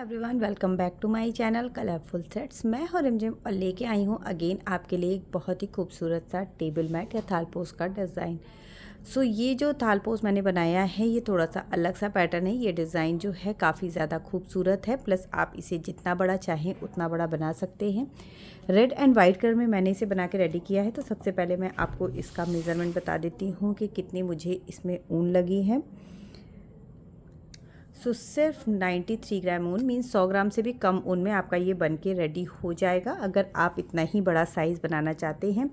Everyone, welcome back to my channel colourful threads. मैं हूं रिमझिम और लेके आई हूं अगेन आपके लिए एक बहुत ही खूबसूरत सा टेबल मैट या थालपोस का डिज़ाइन। ये जो थालपोस मैंने बनाया है ये थोड़ा सा अलग सा पैटर्न है। ये डिज़ाइन जो है काफ़ी ज़्यादा खूबसूरत है, प्लस आप इसे जितना बड़ा चाहें उतना बड़ा बना सकते हैं। रेड एंड वाइट कलर में मैंने इसे बना के रेडी किया है। तो सबसे पहले मैं आपको इसका मेज़रमेंट बता देती हूँ कि कितनी मुझे इसमें ऊन लगी है। सिर्फ 93 ग्राम ऊन, मीन्स 100 ग्राम से भी कम ऊन में आपका ये बन के रेडी हो जाएगा अगर आप इतना ही बड़ा साइज़ बनाना चाहते हैं।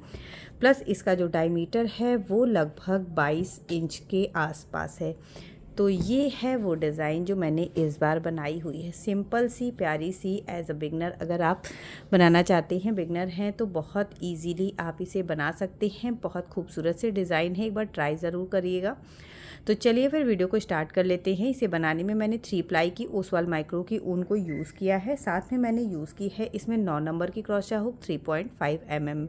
प्लस इसका जो डायमीटर है वो लगभग 22 इंच के आसपास है। तो ये है वो डिज़ाइन जो मैंने इस बार बनाई हुई है, सिंपल सी प्यारी सी। एज अ बिगनर अगर आप बनाना चाहते हैं, बिगनर हैं, तो बहुत इजीली आप इसे बना सकते हैं। बहुत खूबसूरत से डिज़ाइन है, एक बार ट्राई ज़रूर करिएगा। तो चलिए फिर वीडियो को स्टार्ट कर लेते हैं। इसे बनाने में मैंने 3 प्लाई की ओसवाल माइक्रो की ऊन को यूज़ किया है। साथ में मैंने यूज़ की है इसमें 9 नंबर की क्रोशा हुक 3.5 mm।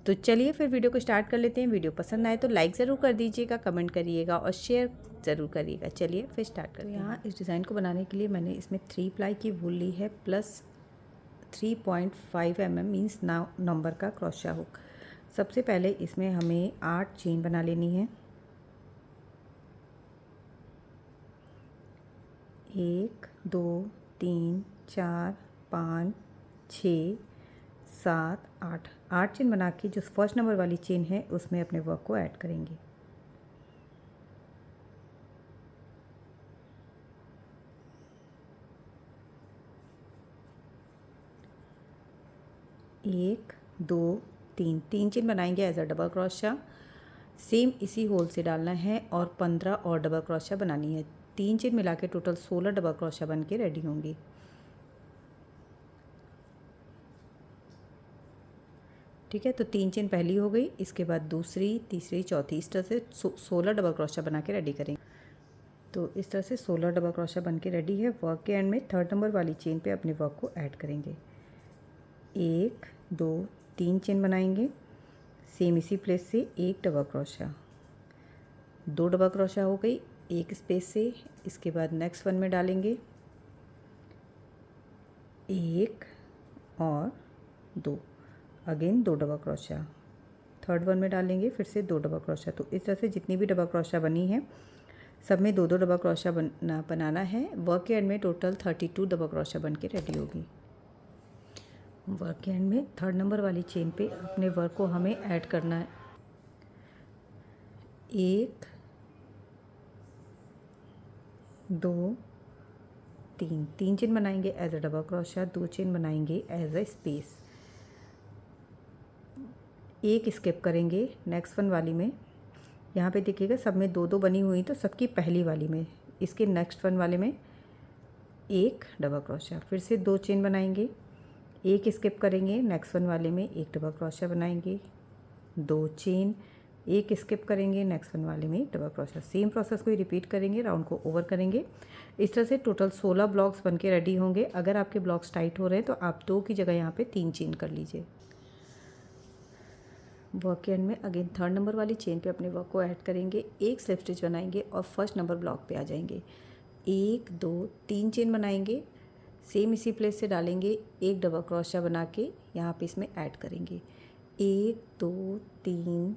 तो चलिए फिर वीडियो को स्टार्ट कर लेते हैं। वीडियो पसंद आए तो लाइक ज़रूर कर दीजिएगा, कमेंट करिएगा और शेयर ज़रूर करिएगा। चलिए फिर स्टार्ट करते हैं। यहाँ इस डिज़ाइन को बनाने के लिए मैंने इसमें 3 प्लाई की वूल ली है प्लस 3.5 mm मीन्स 9 नंबर का क्रोशा हुक। सबसे पहले इसमें हमें 8 चेन बना लेनी है। 1 2 3 4 5 6 7 8 चेन बना के जो फर्स्ट नंबर वाली चेन है उसमें अपने वर्क को ऐड करेंगे। एक दो तीन चेन बनाएंगे as a double crochet. Same इसी होल से डालना है और 15 और डबल क्रोशा बनानी है। 3 चेन मिला के टोटल 16 डबल क्रोशा बन के रेडी होंगी। ठीक है, तो 3 चेन पहली हो गई, इसके बाद दूसरी, तीसरी, चौथी, इस तरह से 16 डबल क्रोशा बना के रेडी करेंगे। तो इस तरह से 16 डबल क्रोशा बन के रेडी है। वर्क के एंड में 3rd नंबर वाली चेन पे अपने वर्क को ऐड करेंगे। 1 2 3 चेन बनाएंगे। सेम इसी प्लेस से एक डबल क्रोशा, 2 डबल क्रोशा हो गई एक स्पेस से। इसके बाद नेक्स्ट वन में डालेंगे 1 और 2, again 2 double crochet. 3rd one में डालेंगे फिर से 2 डबल क्रोशा। तो इस तरह से जितनी भी डबल क्रोशा बनी है सब में 2 डबल क्रोशा बनाना है। वर्क के एंड में टोटल 32 डबल क्रोशा बन के रेडी होगी। वर्क के एंड में 3rd नंबर वाली चेन पे अपने वर्क को हमें ऐड करना है। 1 2 3 चेन बनाएंगे as a double crochet, 2 chain बनाएंगे एज अ स्पेस। एक स्किप करेंगे नेक्स्ट वन वाली में। यहाँ पे देखिएगा सब में 2 2 बनी हुई, तो सबकी पहली वाली में, इसके नेक्स्ट वन वाले में एक डबल क्रोशा, फिर से 2 चेन बनाएंगे, एक स्किप करेंगे नेक्स्ट वन वाले में, एक डबल क्रोशा बनाएंगे, 2 चेन, एक स्किप करेंगे नेक्स्ट वन वाले में डबल क्रोशा। सेम प्रोसेस को ही रिपीट करेंगे, राउंड को ओवर करेंगे। इस तरह से टोटल 16 ब्लॉक्स बन के रेडी होंगे। अगर आपके ब्लॉक्स टाइट हो रहे हैं तो आप 2 की जगह यहाँ पे 3 चेन कर लीजिए। वर्क के एंड में अगेन 3rd नंबर वाली चेन पे अपने वर्क को ऐड करेंगे, एक स्लिप स्टिच बनाएंगे और फर्स्ट नंबर ब्लॉक पे आ जाएंगे। 1 2 3 चेन बनाएंगे, सेम इसी प्लेस से डालेंगे, एक डबल क्रोशा बना के यहाँ पे इसमें ऐड करेंगे। 1 2 3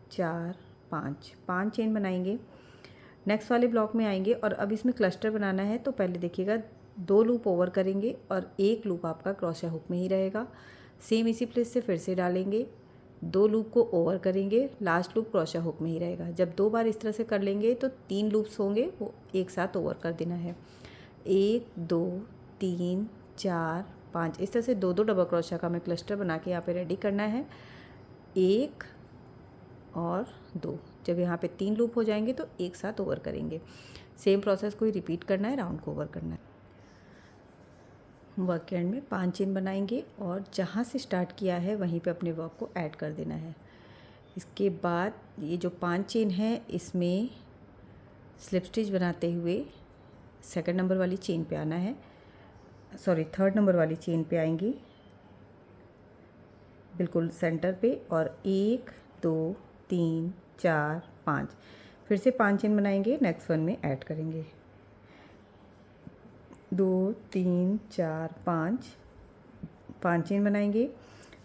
4 5 चेन बनाएंगे। नेक्स्ट वाले ब्लॉक में आएंगे और अब इसमें क्लस्टर बनाना है। तो पहले देखिएगा 2 लूप ओवर करेंगे और एक लूप आपका क्रोशा हुक में ही रहेगा। सेम इसी प्लेस से फिर से डालेंगे, 2 लूप को ओवर करेंगे, लास्ट लूप क्रोशा हुक में ही रहेगा। जब 2 बार इस तरह से कर लेंगे तो 3 लूप्स होंगे, वो एक साथ ओवर कर देना है। 1 2 3 4 5 इस तरह से 2 2 डबल क्रोशा का हमें क्लस्टर बना के यहाँ पे रेडी करना है। 1 और 2, जब यहाँ पे 3 लूप हो जाएंगे तो एक साथ ओवर करेंगे। सेम प्रोसेस को ही रिपीट करना है, राउंड को ओवर करना है। वर्क के एंड में 5 चेन बनाएंगे और जहाँ से स्टार्ट किया है वहीं पे अपने वर्क को ऐड कर देना है। इसके बाद ये जो 5 चेन है इसमें स्लिप स्टिच बनाते हुए 2nd नंबर वाली चेन पे आना है, सॉरी 3rd नंबर वाली चेन पे आएंगी बिल्कुल सेंटर पे, और 1 2 3 4 5 फिर से 5 चेन बनाएंगे, नेक्स्ट वन में ऐड करेंगे। 2 3 4 5 5 चेन बनाएंगे।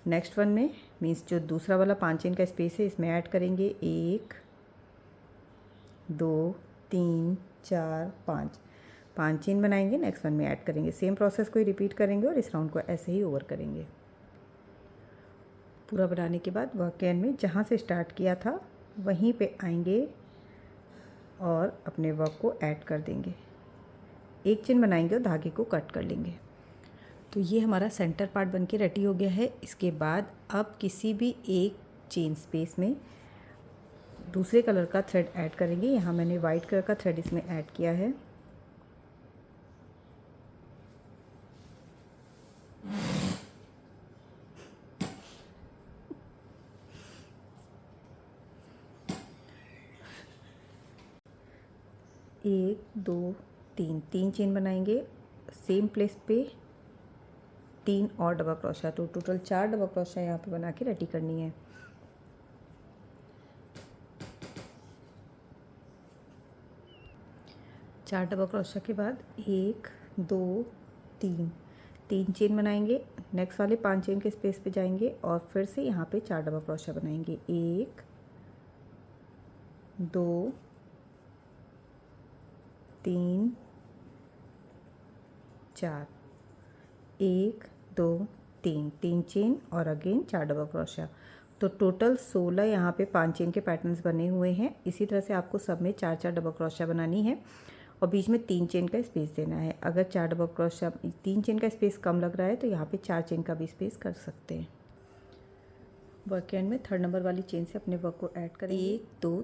नेक्स्ट वन में मीन्स जो दूसरा वाला 5 चेन का स्पेस है इसमें ऐड करेंगे 1 2 3 4 5 चेन बनाएंगे। नेक्स्ट वन में ऐड करेंगे। सेम प्रोसेस को ही रिपीट करेंगे और इस राउंड को ऐसे ही ओवर करेंगे। पूरा बनाने के बाद वर्क के एंड में जहाँ से स्टार्ट किया था वहीं पे आएंगे और अपने वर्क को ऐड कर देंगे। एक चेन बनाएंगे और धागे को कट कर लेंगे। तो ये हमारा सेंटर पार्ट बनके रेडी हो गया है। इसके बाद अब किसी भी एक चेन स्पेस में दूसरे कलर का थ्रेड ऐड करेंगे। यहाँ मैंने वाइट कलर का थ्रेड इसमें ऐड किया है। एक दो तीन चेन बनाएंगे। सेम प्लेस पे 3 और डबल क्रोशा, तो टोटल 4 डबल क्रोशा यहाँ पे बना के रेडी करनी है। चार डबल क्रोशा के बाद 1 2 3 चेन बनाएंगे। नेक्स्ट वाले 5 चेन के स्पेस पे जाएंगे और फिर से यहाँ पे 4 डबल क्रोशा बनाएंगे। 1 2 3 4 1 2 3 चेन और अगेन 4 डबल क्रोशा। तो टोटल 16 यहाँ पे 5 चेन के पैटर्न्स बने हुए हैं। इसी तरह से आपको सब में 4 डबल क्रोशा बनानी है और बीच में 3 चेन का स्पेस देना है। अगर 4 डबल क्रोशा 3 चेन का स्पेस कम लग रहा है तो यहाँ पे 4 चेन का भी स्पेस कर सकते हैं। वर्क एंड में 3rd नंबर वाली चेन से अपने वर्क को ऐड करेंगे। 1 2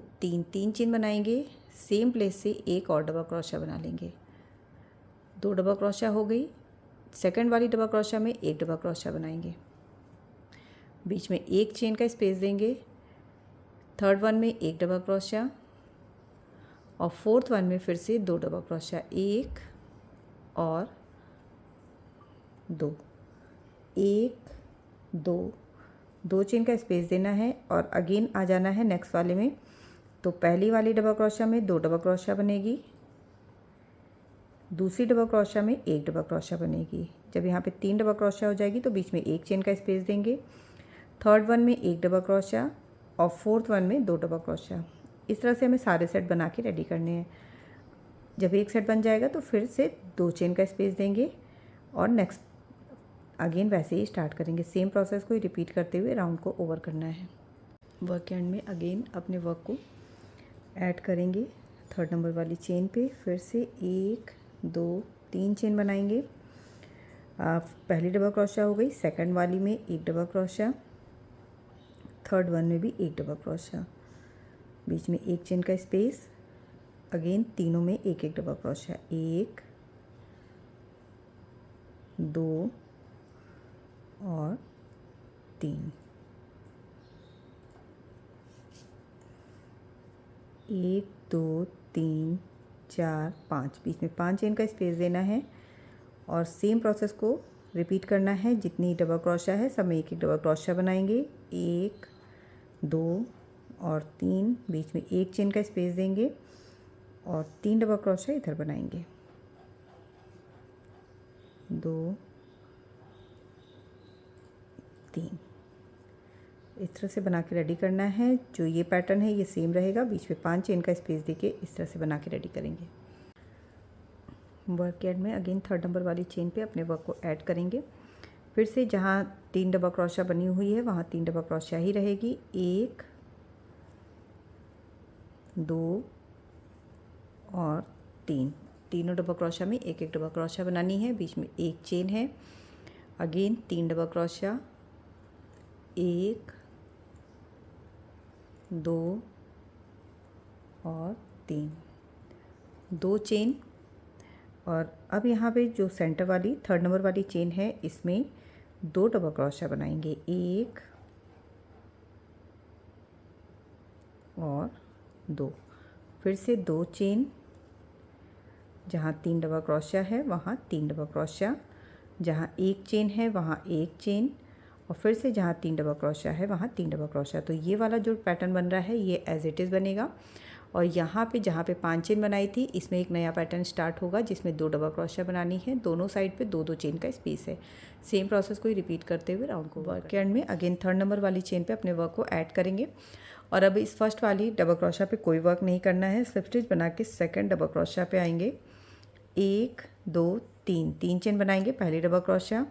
3 चेन बनाएंगे। सेम प्लेस से एक और डबल क्रोशा बना लेंगे। 2 डबल क्रोशा हो गई। सेकंड वाली डबल क्रोशा में एक डबल क्रोशा बनाएंगे। बीच में एक चेन का स्पेस देंगे। थर्ड वन में एक डबल क्रोशा और फोर्थ वन में फिर से 2 डबल क्रोशा, 1 और 2, 1 2 चेन का स्पेस देना है और अगेन आ जाना है नेक्स्ट वाले में। तो पहली वाली डबल क्रोशा में 2 डबल क्रोशा बनेगी। दूसरी डबल क्रोशा में एक डबल क्रोशा बनेगी। जब यहाँ पे 3 डबल क्रोशा हो जाएगी तो बीच में एक चेन का स्पेस देंगे। थर्ड वन में एक डबल क्रोशा और फोर्थ वन में 2 डबल क्रोशा। इस तरह से हमें सारे सेट बना के रेडी करने हैं। जब एक सेट बन जाएगा तो फिर से 2 चेन का स्पेस देंगे और नेक्स्ट अगेन वैसे ही स्टार्ट करेंगे। सेम प्रोसेस को ही रिपीट करते हुए राउंड को ओवर करना है। वर्क एंड में अगेन अपने वर्क को ऐड करेंगे 3rd नंबर वाली चेन पे। फिर से 1 2 3 चेन बनाएंगे। पहली डबल क्रोशा हो गई। सेकंड वाली में एक डबल क्रोशा, थर्ड वन में भी एक डबल क्रोशा, बीच में एक चेन का स्पेस। अगेन तीनों में एक एक डबल क्रोशा, 1 2 और 3। 1 2 3 4 5, बीच में 5 चेन का स्पेस देना है और सेम प्रोसेस को रिपीट करना है। जितनी डबल क्रोशा है सब में एक एक डबल क्रोशा बनाएंगे। 1 2 और 3, बीच में एक चेन का स्पेस देंगे और 3 डबल क्रोशा इधर बनाएंगे। 2 3 इस तरह से बना के रेडी करना है। जो ये पैटर्न है ये सेम रहेगा। बीच में 5 चेन का स्पेस देके इस तरह से बना के रेडी करेंगे। वर्क एंड में अगेन 3rd नंबर वाली चेन पे अपने वर्क को ऐड करेंगे। फिर से जहाँ 3 डबल क्रोशा बनी हुई है वहाँ 3 डबल क्रोशा ही रहेगी। 1 2 और 3, तीनों डबल क्रोशा में एक एक डबल क्रोशा बनानी है। बीच में एक चेन है। अगेन 3 डबल क्रोशा, 1 2 और 3, 2 चेन। और अब यहाँ पे जो सेंटर वाली 3rd नंबर वाली चेन है इसमें 2 डबल क्रोशा बनाएंगे। 1 और 2, फिर से 2 चेन। जहाँ 3 डबल क्रोशा है वहाँ 3 डबल क्रोशा, जहाँ एक चेन है वहाँ एक चेन और फिर से जहाँ 3 डबल क्रोशा है वहाँ 3 डबल क्रोशा। तो ये वाला जो पैटर्न बन रहा है ये एज इट इज़ बनेगा और यहाँ पे जहाँ पे 5 चेन बनाई थी इसमें एक नया पैटर्न स्टार्ट होगा जिसमें 2 डबल क्रोशिया बनानी है। दोनों साइड पे 2-2 चेन का स्पेस है। सेम प्रोसेस को ही रिपीट करते हुए राउंड को वर्क के एंड में अगेन 3rd नंबर वाली चेन पे अपने वर्क को ऐड करेंगे। और अब इस फर्स्ट वाली डबल क्रोशिया पे कोई वर्क नहीं करना है। स्लिप स्टिच बना के 2nd डबल क्रोशिया पे आएंगे। 1 2 3 चेन बनाएंगे पहली डबल क्रोशिया,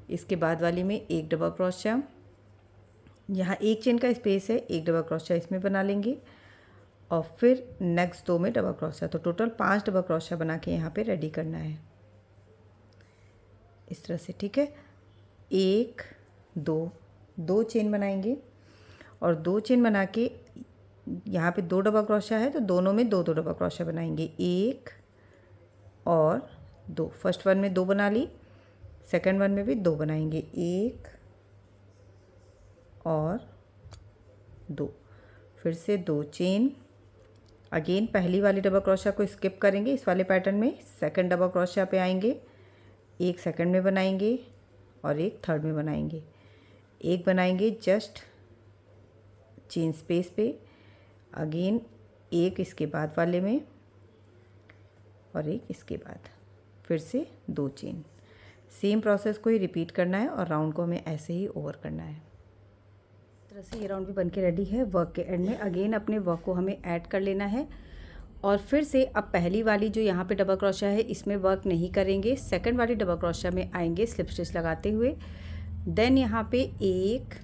इसके बाद वाली में 1 डबल क्रोशिया, यहाँ 1 चेन का स्पेस है, 1 डबल क्रोशिया इसमें बना लेंगे और फिर नेक्स्ट 2 में डबल क्रोशिया। तो टोटल 5 डबल क्रोशिया बना के यहाँ पे रेडी करना है इस तरह से। ठीक है, 1 2 चेन बनाएंगे और 2 चेन बना के यहाँ पे 2 डबल क्रोशिया है तो दोनों में 2 डबल क्रोशिया बनाएंगे, 1 और 2। फर्स्ट वन में 2 बना ली, सेकंड वन में भी 2 बनाएंगे, 1 और 2। फिर से 2 चेन, अगेन पहली वाली डबल क्रोशिया को स्किप करेंगे इस वाले पैटर्न में, 2nd डबल क्रोशिया पे आएंगे, 1 सेकंड में बनाएंगे और 1 3rd में बनाएंगे, 1 बनाएंगे जस्ट चेन स्पेस पे, अगेन 1 इसके बाद वाले में और 1 इसके बाद, फिर से 2 चेन। सेम प्रोसेस को ही रिपीट करना है और राउंड को हमें ऐसे ही ओवर करना है। इस तरह से ये राउंड भी बनके रेडी है। वर्क के एंड में अगेन अपने वर्क को हमें ऐड कर लेना है और फिर से अब पहली वाली जो यहाँ पे डबल क्रोशिया है इसमें वर्क नहीं करेंगे। 2nd वाली डबल क्रोशिया में आएंगे स्लिप स्टिच लगाते हुए, देन यहाँ पे 1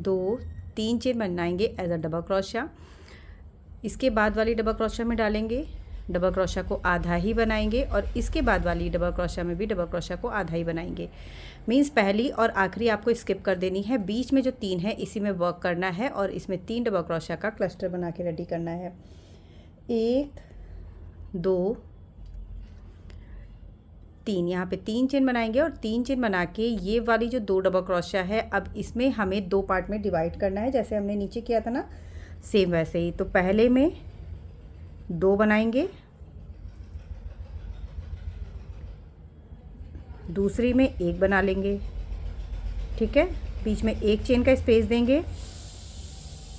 2 3 चेन बनाएंगे एज अ डबल क्रोशिया, इसके बाद वाली डबल क्रोशिया में डालेंगे, डबल क्रोशिया को आधा ही बनाएंगे और इसके बाद वाली डबल क्रोशिया में भी डबल क्रोशिया को आधा ही बनाएंगे। मींस पहली और आखिरी आपको स्किप कर देनी है, बीच में जो 3 है इसी में वर्क करना है और इसमें 3 डबल क्रोशिया का क्लस्टर बना के रेडी करना है। 1 2 3, यहाँ पे 3 चेन बनाएंगे और 3 चेन बना के ये वाली जो 2 डबल क्रोशिया है अब इसमें हमें 2 पार्ट में डिवाइड करना है, जैसे हमने नीचे किया था ना सेम वैसे ही। तो पहले में 2 बनाएंगे, दूसरी में 1 बना लेंगे, ठीक है, बीच में 1 चेन का स्पेस देंगे,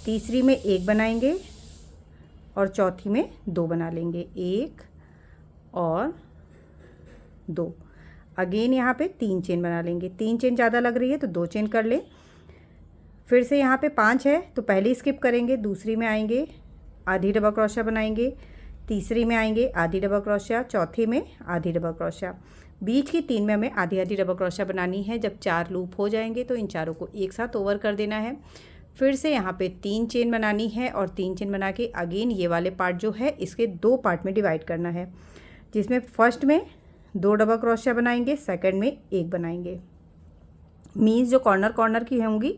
तीसरी में 1 बनाएंगे और चौथी में 2 बना लेंगे, 1 और 2। अगेन यहाँ पे 3 चेन बना लेंगे, 3 चेन ज़्यादा लग रही है तो 2 चेन कर लें। फिर से यहाँ पे 5 है तो पहली स्किप करेंगे, दूसरी में आएंगे आधी डबल क्रोशिया बनाएंगे, तीसरी में आएंगे आधी डबल क्रोशिया, चौथी में आधी डबल क्रोशिया, बीच की 3 में हमें आधी आधी डबल क्रोशिया बनानी है। जब 4 लूप हो जाएंगे तो इन चारों को एक साथ ओवर कर देना है। फिर से यहाँ पे 3 चेन बनानी है और 3 चेन बना के अगेन ये वाले पार्ट जो है इसके 2 पार्ट में डिवाइड करना है, जिसमें फर्स्ट में 2 डबल क्रोशिया बनाएंगे, सेकंड में 1 बनाएंगे। मीन्स जो कॉर्नर कॉर्नर की होंगी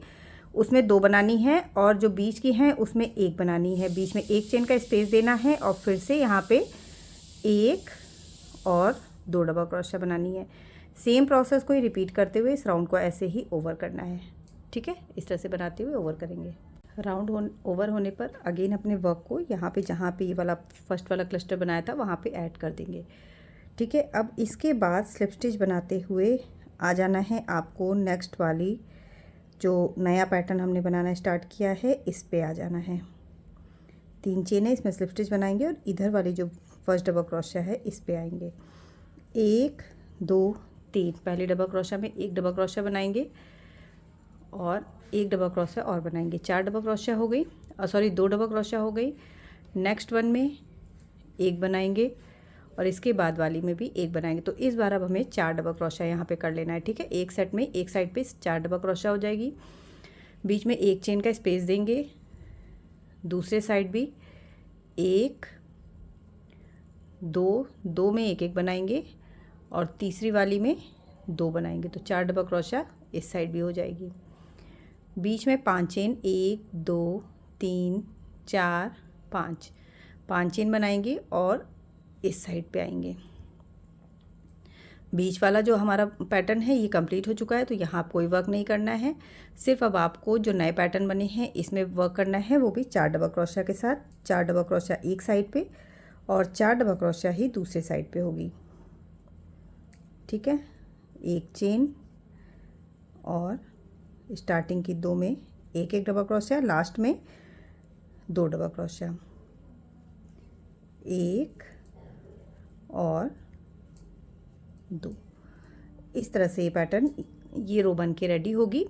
उसमें 2 बनानी है और जो बीच की हैं उसमें 1 बनानी है, बीच में 1 चेन का स्पेस देना है और फिर से यहाँ पे 1 और 2 डबल क्रोशिया बनानी है। सेम प्रोसेस को ही रिपीट करते हुए इस राउंड को ऐसे ही ओवर करना है। ठीक है, इस तरह से बनाते हुए ओवर करेंगे। राउंड ओवर होने पर अगेन अपने वर्क को यहाँ पे जहाँ पे ये वाला फर्स्ट वाला क्लस्टर बनाया था वहाँ पे ऐड कर देंगे। ठीक है, अब इसके बाद स्लिप स्टिच बनाते हुए आ जाना है आपको नेक्स्ट वाली जो नया पैटर्न हमने बनाना स्टार्ट किया है इस पे आ जाना है। 3 चेन है, इसमें स्लिप स्टिच बनाएंगे और इधर वाली जो फर्स्ट डबल क्रोशिया है इस पे आएंगे। 1 2 3, पहले डबल क्रोशिया में 1 डबल क्रोशिया बनाएंगे और 1 डबल क्रोशिया और बनाएंगे, 4 डबल क्रोशिया हो गई, सॉरी 2 डबल क्रोशिया हो गई। नेक्स्ट वन में 1 बनाएंगे और इसके बाद वाली में भी 1 बनाएंगे। तो इस बार अब हमें 4 डबल क्रोशिया यहाँ पे कर लेना है। ठीक है, एक सेट में एक साइड पे 4 डबल क्रोशिया हो जाएगी, बीच में 1 चेन का स्पेस देंगे, दूसरे साइड भी 1 2 में 1 1 बनाएंगे और तीसरी वाली में 2 बनाएंगे। तो 4 डबल क्रोशिया इस साइड भी हो जाएगी, बीच में 5 चेन 1 2 3 4 5 चेन बनाएंगे और इस साइड पे आएंगे। बीच वाला जो हमारा पैटर्न है ये कंप्लीट हो चुका है, तो यहाँ कोई वर्क नहीं करना है। सिर्फ अब आपको जो नए पैटर्न बने हैं इसमें वर्क करना है, वो भी 4 डबल क्रोशिया के साथ। 4 डबल क्रोशिया एक साइड पे और 4 डबल क्रोशिया ही दूसरे साइड पे होगी। ठीक है, 1 चेन और स्टार्टिंग की 2 में 1 1 डबल क्रोशिया, लास्ट में 2 डबल क्रोशिया। एक और 2। इस तरह से ये पैटर्न, ये रो बन के रेडी होगी।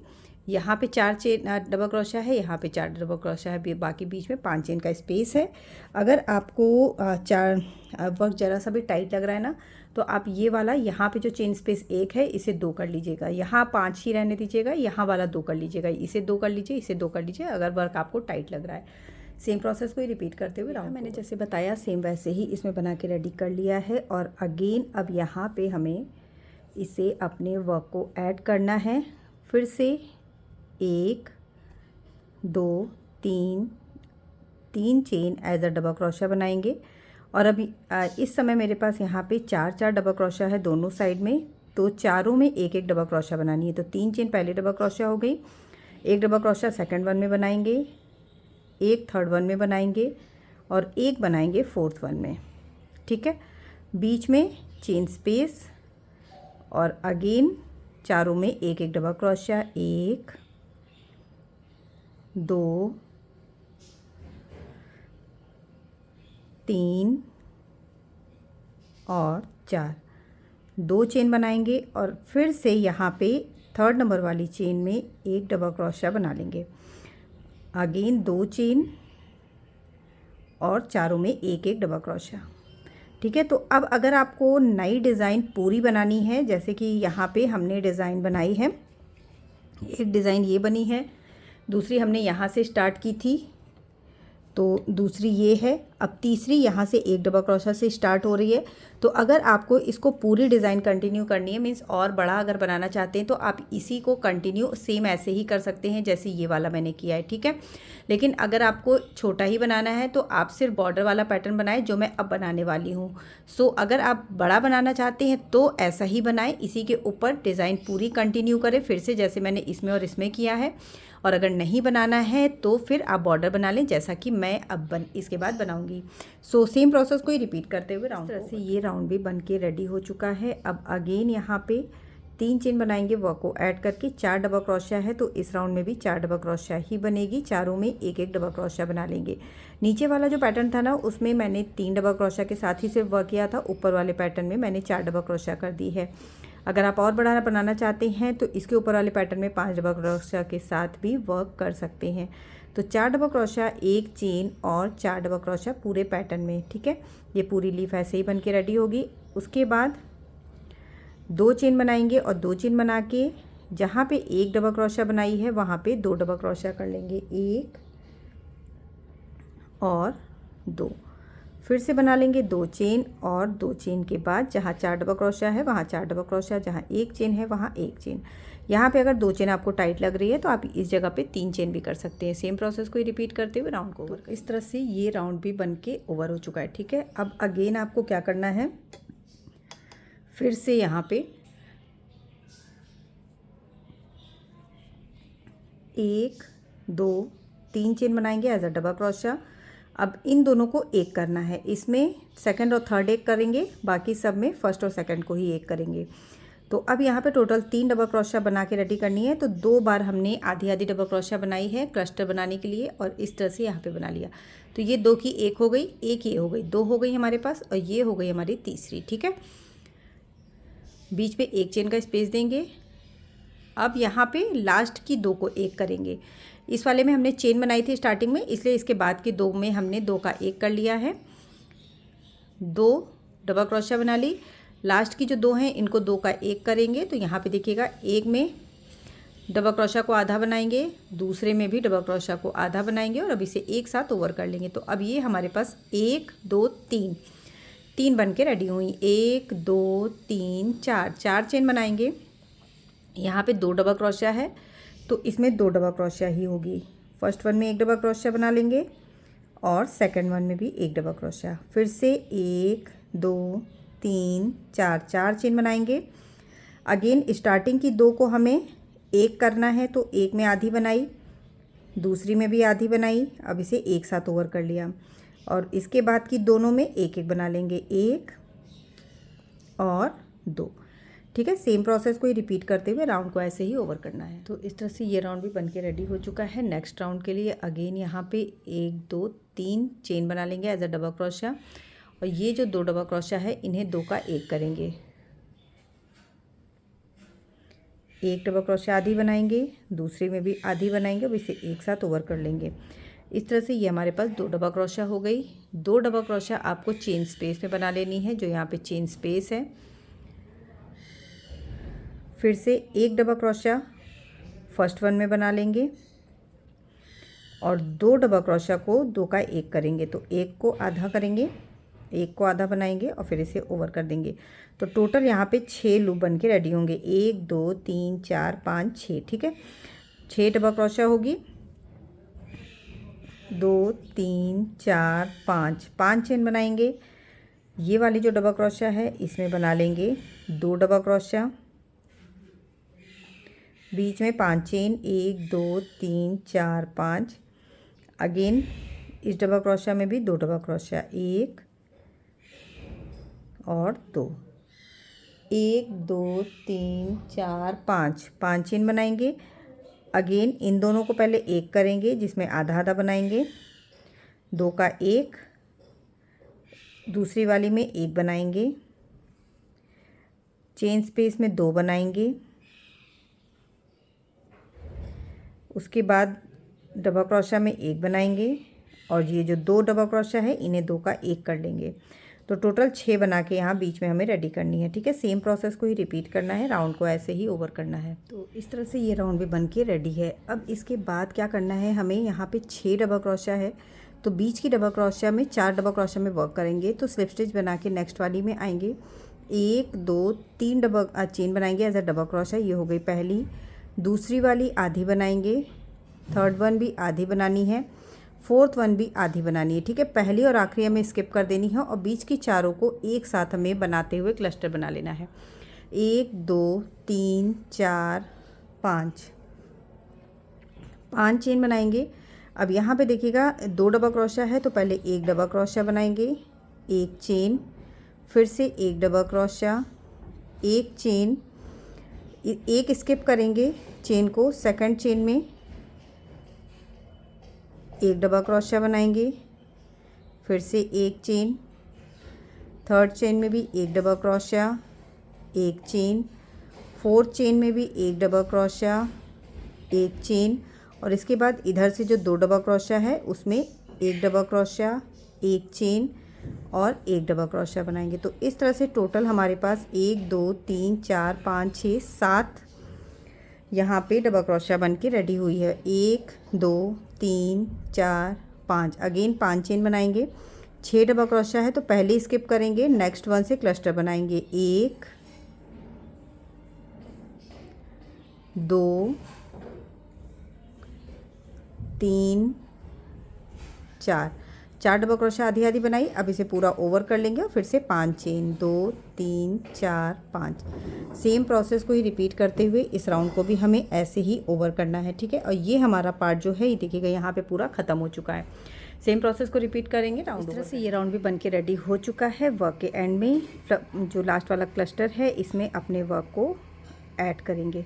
यहाँ पे 4 चेन डबल क्रोशिया है, यहाँ पे 4 डबल क्रोशिया है, बाकी बीच में 5 चेन का स्पेस है। अगर आपको वर्क ज़रा सा भी टाइट लग रहा है ना, तो आप ये वाला यहाँ पे जो चेन स्पेस 1 है इसे 2 कर लीजिएगा, यहाँ 5 ही रहने दीजिएगा, यहाँ वाला 2 कर लीजिएगा, इसे 2 कर लीजिए, इसे 2 कर लीजिए अगर वर्क आपको टाइट लग रहा है। सेम प्रोसेस को ही रिपीट करते हुए राउंड मैंने जैसे बताया सेम वैसे ही इसमें बना के रेडी कर लिया है। और अगेन अब यहाँ पे हमें इसे अपने वर्क को ऐड करना है। फिर से 1 2 3 chain as a double crochet बनाएंगे। और अभी इस समय मेरे पास यहाँ पे 4 डबल क्रोशिया है दोनों साइड में, तो चारों में 1 डबल क्रोशिया बनानी है। तो 3 चेन पहले डबल क्रोशिया हो गई, 1 डबल क्रोशिया सेकंड वन में बनाएंगे, 1 थर्ड वन में बनाएंगे और 1 बनाएंगे फोर्थ वन में। ठीक है, बीच में चेन स्पेस और अगेन चारों में 1 डबल क्रोशिया, 1 2 3 और 4, 2 चेन बनाएंगे और फिर से यहाँ पे थर्ड नंबर वाली चेन में 1 डबल क्रोशिया बना लेंगे। अगेन 2 चेन और चारों में 1 डबल क्रोशिया। ठीक है, तो अब अगर आपको नई डिज़ाइन पूरी बनानी है, जैसे कि यहाँ पे हमने डिज़ाइन बनाई है, एक डिज़ाइन ये बनी है, दूसरी हमने यहाँ से स्टार्ट की थी, तो दूसरी ये है, अब तीसरी यहाँ से 1 डबल क्रोशिया से स्टार्ट हो रही है। तो अगर आपको इसको पूरी डिज़ाइन कंटिन्यू करनी है, मीन्स और बड़ा अगर बनाना चाहते हैं, तो आप इसी को कंटिन्यू सेम ऐसे ही कर सकते हैं जैसे ये वाला मैंने किया है। ठीक है, लेकिन अगर आपको छोटा ही बनाना है तो आप सिर्फ बॉर्डर वाला पैटर्न बनाएं जो मैं अब बनाने वाली हूँ। सो अगर आप बड़ा बनाना चाहते हैं तो ऐसा ही बनाएं, इसी के ऊपर डिज़ाइन पूरी कंटिन्यू करें फिर से, जैसे मैंने इसमें और इसमें किया है। और अगर नहीं बनाना है तो फिर आप बॉर्डर बना लें, जैसा कि मैं अब इसके बाद बनाऊंगी। सो सेम प्रोसेस को ही रिपीट करते हुए राउंड से ये राउंड भी बन के रेडी हो चुका है। अब अगेन यहाँ पे 3 चेन बनाएंगे वर्क को ऐड करके, 4 डबल क्रोशिया है तो इस राउंड में भी 4 डबल क्रोशिया ही बनेगी, चारों में 1 डबल क्रोशिया बना लेंगे। नीचे वाला जो पैटर्न था ना उसमें मैंने 3 डबल क्रोशिया के साथ ही सिर्फ वर्क किया था, ऊपर वाले पैटर्न में मैंने 4 डबल क्रोशिया कर दी है। अगर आप और बड़ा बनाना चाहते हैं तो इसके ऊपर वाले पैटर्न में 5 डबल क्रोशिया के साथ भी वर्क कर सकते हैं। तो 4 डबल क्रोशिया, 1 चेन और 4 डबल क्रोशिया पूरे पैटर्न में। ठीक है, ये पूरी लीफ ऐसे ही बन के रेडी होगी। उसके बाद 2 चेन बनाएंगे और 2 चेन बना के जहाँ पे 1 डबल क्रोशिया बनाई है वहाँ पे 2 डबल क्रोशिया कर लेंगे, 1 और 2। फिर से बना लेंगे 2 चेन और 2 चेन के बाद जहाँ 4 डबल क्रोशिया है वहाँ 4 डबल क्रोशिया, जहाँ 1 चेन है वहाँ 1 चेन। यहाँ पे अगर 2 चेन आपको टाइट लग रही है तो आप इस जगह पे 3 चेन भी कर सकते हैं। सेम प्रोसेस को ही रिपीट करते हुए राउंड को ओवर। इस तरह से ये राउंड भी बन के ओवर हो चुका है। ठीक है, अब अगेन आपको क्या करना है, फिर से यहाँ पे 1 2 3 चेन बनाएंगे एज अ डबल क्रोशिया। अब इन दोनों को एक करना है, इसमें सेकंड और थर्ड एक करेंगे, बाकी सब में फर्स्ट और सेकंड को ही एक करेंगे। तो अब यहाँ पे टोटल 3 डबल क्रोशिया बना के रेडी करनी है। तो 2 बार हमने आधी आधी डबल क्रोशिया बनाई है क्लस्टर बनाने के लिए और इस तरह से यहाँ पे बना लिया। तो ये 2 की 1 हो गई, 1 ये हो गई, 2 हो गई हमारे पास और ये हो गई हमारी तीसरी। ठीक है, बीच में 1 चेन का स्पेस देंगे। अब यहाँ पे लास्ट की 2 को एक करेंगे। इस वाले में हमने चेन बनाई थी स्टार्टिंग में, इसलिए इसके बाद के 2 में हमने 2 का 1 कर लिया है, 2 डबल क्रोशिया बना ली। लास्ट की जो 2 हैं इनको 2 का 1 करेंगे। तो यहाँ पे देखिएगा, एक में डबल क्रोशिया को आधा बनाएंगे, दूसरे में भी डबल क्रोशिया को आधा बनाएंगे और अब इसे एक साथ ओवर कर लेंगे। तो अब ये हमारे पास 1 2 3 बन के रेडी हुई। 1 2 3 4 चेन बनाएंगे। यहाँ पे 2 डबल क्रोशिया है तो इसमें 2 डबल क्रोशिया ही होगी। फर्स्ट वन में 1 डबल क्रोशिया बना लेंगे और सेकंड वन में भी 1 डबल क्रोशिया। फिर से 1 2 3 4 चेन बनाएंगे। अगेन स्टार्टिंग की 2 को हमें एक करना है, तो एक में आधी बनाई, दूसरी में भी आधी बनाई, अब इसे एक साथ ओवर कर लिया और इसके बाद की दोनों में 1 1 बना लेंगे, 1 और 2। ठीक है, सेम प्रोसेस को ही रिपीट करते हुए राउंड को ऐसे ही ओवर करना है। तो इस तरह से ये राउंड भी बन के रेडी हो चुका है। नेक्स्ट राउंड के लिए अगेन यहाँ पे 1 2 3 चेन बना लेंगे एज अ डबल क्रोशिया और ये जो 2 डबल क्रोशिया है इन्हें 2 का 1 करेंगे। 1 डबल क्रोशिया आधी बनाएंगे, दूसरे में भी आधी बनाएंगे और इसे एक साथ ओवर कर लेंगे। इस तरह से ये हमारे पास 2 डबल क्रोशिया हो गई। 2 डबल क्रोशिया आपको चेन स्पेस में बना लेनी है, जो यहाँ पे चेन स्पेस है। फिर से 1 डबल क्रोशिया फर्स्ट वन में बना लेंगे और 2 डबल क्रोशिया को 2 का 1 करेंगे। तो 1 को आधा करेंगे, 1 को आधा बनाएंगे और फिर इसे ओवर कर देंगे। तो टोटल यहाँ पे 6 लूप बन के रेडी होंगे। 1 2 3 4 5 6, ठीक है। 6 डबल क्रोशिया होगी, 2 3 4 5, 5 चेन बनाएंगे। ये वाली जो डबल क्रोशिया है इसमें बना लेंगे 2 डबल क्रोशिया, बीच में 5 चेन, 1 2 3 4 5। अगेन इस डबल क्रोशिया में भी 2 डबल क्रोशिया, 1 और 2, 1 2 3 4 5, 5 चेन बनाएंगे। अगेन इन दोनों को पहले 1 करेंगे, जिसमें आधा आधा बनाएंगे। 2 का 1, दूसरी वाली में 1 बनाएंगे, चेन स्पेस में 2 बनाएंगे। उसके बाद डबल क्रोशिया में 1 बनाएंगे और ये जो 2 डबल क्रोशिया है इन्हें 2 का 1 कर लेंगे। तो टोटल 6 बना के यहाँ बीच में हमें रेडी करनी है, ठीक है। सेम प्रोसेस को ही रिपीट करना है, राउंड को ऐसे ही ओवर करना है। तो इस तरह से ये राउंड भी बन के रेडी है। अब इसके बाद क्या करना है, हमें यहाँ पे 6 डबल क्रोशिया है, तो बीच की डबल क्रोशिया में 4 डबल क्रोशिया में वर्क करेंगे। तो स्लिप स्टिच बना के नेक्स्ट वाली में आएंगे, 1 2 3 डबल चेन बनाएंगे एज अ डबल क्रोशिया। ये हो गई पहली। दूसरी वाली आधी बनाएंगे, थर्ड वन भी आधी बनानी है, फोर्थ वन भी आधी बनानी है, ठीक है। पहली और आखिरी हमें स्किप कर देनी है और बीच की चारों को एक साथ हमें बनाते हुए क्लस्टर बना लेना है। 1 2 3 4 5, 5 चेन बनाएंगे। अब यहाँ पे देखिएगा 2 डबल क्रोशिया है, तो पहले 1 डबल क्रोशिया बनाएंगे, 1 चेन, फिर से 1 डबल क्रोशिया, 1 चेन, 1 स्किप करेंगे चेन को, सेकंड चेन में 1 डबल क्रोशिया बनाएंगे, फिर से 1 चेन, थर्ड चेन में भी 1 double crochet, 1 chain, fourth chain में भी 1 डबल क्रोशिया, 1 चेन, और इसके बाद इधर से जो 2 डबल क्रोशिया है उसमें 1 डबल क्रोशिया, 1 चेन और 1 डबल क्रोशिया बनाएंगे। तो इस तरह से टोटल हमारे पास 1 2 3 4 5 6 7 यहाँ पे डबल क्रोशिया बन के रेडी हुई है। 1 2 3 4 5, अगेन 5 चेन बनाएंगे। 6 डबल क्रोशिया है, तो पहले स्किप करेंगे, नेक्स्ट वन से क्लस्टर बनाएंगे। 1 2 3 4, 4 डबल क्रोशिया आधी आधी बनाई। अब इसे पूरा ओवर कर लेंगे और फिर से 5 चेन, 2 3 4 5। सेम प्रोसेस को ही रिपीट करते हुए इस राउंड को भी हमें ऐसे ही ओवर करना है, ठीक है। और ये हमारा पार्ट जो है ये देखिएगा यहाँ पे पूरा ख़त्म हो चुका है। सेम प्रोसेस को रिपीट करेंगे राउंड। इस तरह से ये राउंड भी बन के रेडी हो चुका है। वर्क के एंड में जो लास्ट वाला क्लस्टर है इसमें अपने वर्क को ऐड करेंगे।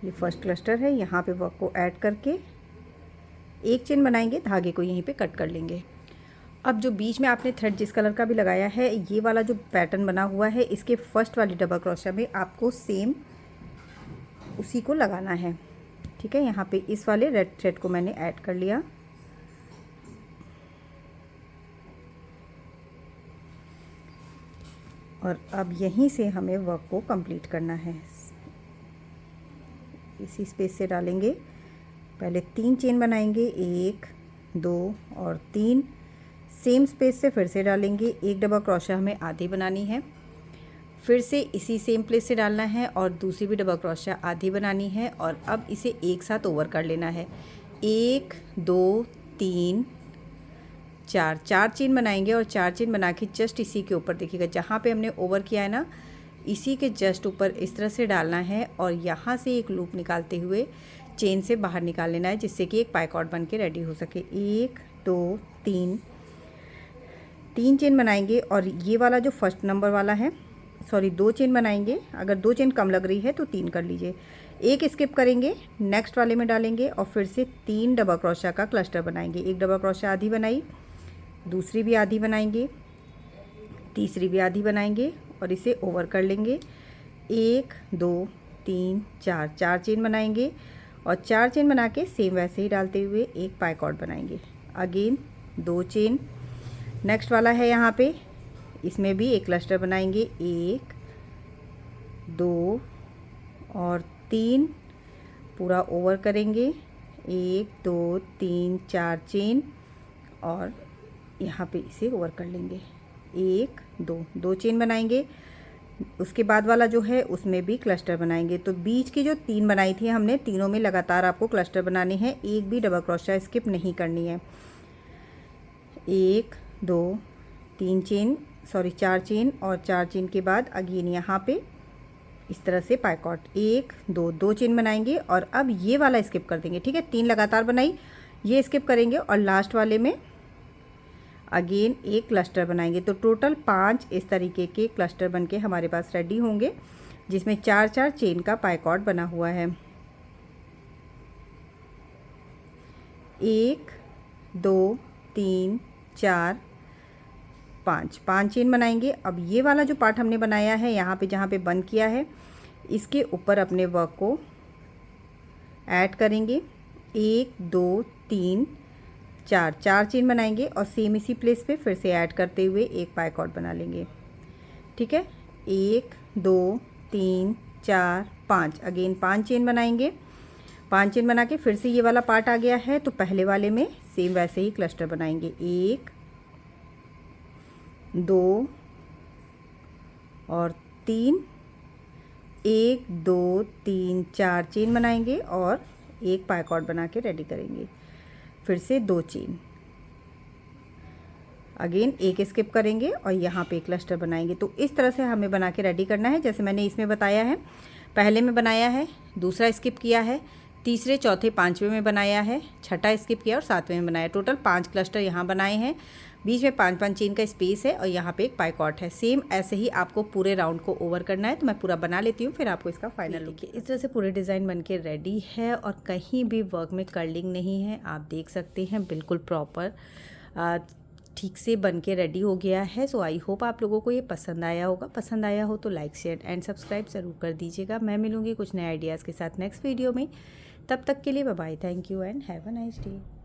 ये फर्स्ट क्लस्टर है, यहाँ पे वर्क को ऐड करके 1 चेन बनाएंगे, धागे को यहीं पे कट कर लेंगे। अब जो बीच में आपने थ्रेड जिस कलर का भी लगाया है, ये वाला जो पैटर्न बना हुआ है, इसके फर्स्ट वाली डबल क्रोशिया में आपको सेम उसी को लगाना है, ठीक है। यहाँ पे इस वाले रेड थ्रेड को मैंने ऐड कर लिया। और अब यहीं से हमें वर्क को कंप्लीट करना है। इसी स्पेस से डालेंगे, पहले 3 चेन बनाएंगे, 1 2 और 3, सेम स्पेस से फिर से डालेंगे। 1 डबल क्रोशिया हमें आधी बनानी है, फिर से इसी सेम प्लेस से डालना है और दूसरी भी डबल क्रोशिया आधी बनानी है। और अब इसे एक साथ ओवर कर लेना है। 1 2 3 4, 4 चेन बनाएंगे और 4 चेन बना के जस्ट इसी के ऊपर देखिएगा जहाँ पे हमने ओवर किया है ना, इसी के जस्ट ऊपर इस तरह से डालना है और यहाँ से एक लूप निकालते हुए चेन से बाहर निकाल लेना है, जिससे कि एक पाइकॉट बन के रेडी हो सके। 1 2 3, 3 चेन बनाएंगे और ये वाला जो फर्स्ट नंबर वाला है, सॉरी 2 चेन बनाएंगे। अगर 2 चेन कम लग रही है तो 3 कर लीजिए। एक स्किप करेंगे, नेक्स्ट वाले में डालेंगे और फिर से 3 डबल क्रोशिया का क्लस्टर बनाएंगे। एक डबल क्रोशिया आधी बनाई, दूसरी भी आधी बनाएंगे, तीसरी भी आधी बनाएंगे और इसे ओवर कर लेंगे। 1 2 3 4 4 चेन बनाएंगे और 4 चेन बना के सेम वैसे ही डालते हुए एक पाइकॉट बनाएंगे। अगेन 2 चेन, नेक्स्ट वाला है यहाँ पे, इसमें भी एक क्लस्टर बनाएंगे। 1 2 और 3 पूरा ओवर करेंगे। 1 2 3 4 चेन और यहाँ पे इसे ओवर कर लेंगे। 1 2 चेन बनाएंगे। उसके बाद वाला जो है उसमें भी क्लस्टर बनाएंगे। तो बीच की जो 3 बनाई थी हमने, तीनों में लगातार आपको क्लस्टर बनाने हैं, एक भी डबल क्रोशिया स्किप नहीं करनी है। 1 2 3 चेन, सॉरी 4 चेन और 4 चेन के बाद अगेन यहाँ पे इस तरह से पाइकॉट। 1 2 चेन बनाएंगे और अब ये वाला स्किप कर देंगे। ठीक है, 3 लगातार बनाई, ये स्किप करेंगे और लास्ट वाले में अगेन एक क्लस्टर बनाएंगे। तो टोटल 5 इस तरीके के क्लस्टर बनके हमारे पास रेडी होंगे, जिसमें 4 चेन का पाइकॉट बना हुआ है। 1 2 3 4 5 चेन बनाएंगे। अब ये वाला जो पार्ट हमने बनाया है यहाँ पे, जहाँ पे बंद किया है, इसके ऊपर अपने वर्क को ऐड करेंगे। 1 2 3 4 चेन बनाएंगे और सेम इसी प्लेस पे फिर से ऐड करते हुए एक पाइकॉट बना लेंगे। ठीक है, 1 2 3 4 5, अगेन 5 चेन बनाएंगे। 5 चेन बना के फिर से ये वाला पार्ट आ गया है, तो पहले वाले में सेम वैसे ही क्लस्टर बनाएंगे। 1 2 और 3, 1 2 3 4 चेन बनाएंगे और एक पाइकॉट बना के रेडी करेंगे। फिर से 2 चेन, अगेन एक स्किप करेंगे और यहाँ पे क्लस्टर बनाएंगे। तो इस तरह से हमें बना के रेडी करना है, जैसे मैंने इसमें बताया है। पहले में बनाया है, दूसरा स्किप किया है, तीसरे चौथे पांचवें में बनाया है, छठा स्किप किया और सातवें में बनाया। टोटल 5 क्लस्टर यहाँ बनाए हैं, बीच में 5 चेन का स्पेस है और यहाँ पे एक पाइकॉट है। सेम ऐसे ही आपको पूरे राउंड को ओवर करना है। तो मैं पूरा बना लेती हूँ, फिर आपको इसका फाइनल लुक। इस तरह से पूरे डिज़ाइन बन के रेडी है और कहीं भी वर्क में कर्लिंग नहीं है, आप देख सकते हैं, बिल्कुल प्रॉपर ठीक से बन के रेडी हो गया है। सो आई होप आप लोगों को ये पसंद आया होगा। पसंद आया हो तो लाइक शेयर एंड सब्सक्राइब ज़रूर कर दीजिएगा। मैं मिलूँगी कुछ नए आइडियाज़ के साथ नेक्स्ट वीडियो में। तब तक के लिए bye bye, thank you and have a nice day.